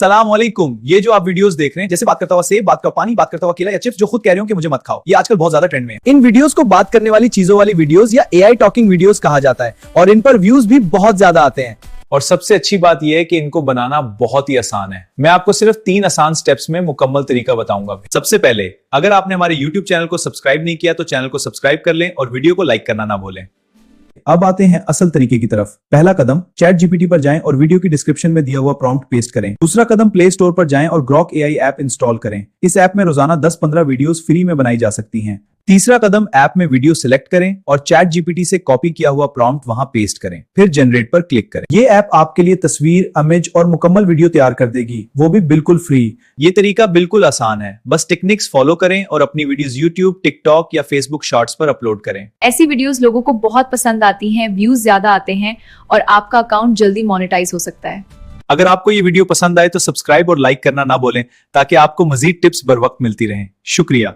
सलाम वालेकुम। ये जो आप वीडियोस देख रहे हैं, जैसे बात करता हुआ सेब, बात का पानी, बात करता हुआ केला या चिप्स, जो खुद कह रहे हो कि मुझे मत खाओ, ये आजकल बहुत ज्यादा ट्रेंड में है। इन वीडियोस को बात करने वाली चीजों वाली वीडियोस या एआई टॉकिंग वीडियोस कहा जाता है और इन पर व्यूज भी बहुत ज्यादा आते हैं। और सबसे अच्छी बात यह है कि इनको बनाना बहुत ही आसान है। मैं आपको सिर्फ 3 आसान स्टेप्स में मुकम्मल तरीका बताऊंगा। सबसे पहले, अगर आपने हमारे YouTube चैनल को सब्सक्राइब नहीं किया तो चैनल को सब्सक्राइब कर लें और वीडियो को लाइक करना ना भूलें। अब आते हैं असल तरीके की तरफ। पहला कदम, चैट जीपीटी पर जाएं और वीडियो की डिस्क्रिप्शन में दिया हुआ प्रॉम्प्ट पेस्ट करें। दूसरा कदम, प्ले स्टोर पर जाएं और ग्रॉक एआई ऐप इंस्टॉल करें। इस ऐप में रोजाना 10-15 वीडियोस फ्री में बनाई जा सकती हैं। तीसरा कदम, ऐप में वीडियो सिलेक्ट करें और चैट जीपीटी से कॉपी किया हुआ प्रॉम्प्ट वहां पेस्ट करें, फिर जनरेट पर क्लिक करें। ये ऐप आपके लिए तस्वीर, इमेज और मुकम्मल वीडियो तैयार कर देगी, वो भी बिल्कुल फ्री। ये तरीका बिल्कुल आसान है, बस टेक्निक्स फॉलो करें और अपनी वीडियोस YouTube, TikTok या Facebook शॉर्ट्स पर अपलोड करें। ऐसी वीडियोस लोगों को बहुत पसंद आती हैं, व्यूज ज्यादा आते हैं और आपका अकाउंट जल्दी मोनेटाइज हो सकता है। अगर आपको ये वीडियो पसंद आए तो सब्सक्राइब और लाइक करना ना भूलें ताकि आपको मजीद टिप्स बर वक्त मिलती रहें। शुक्रिया।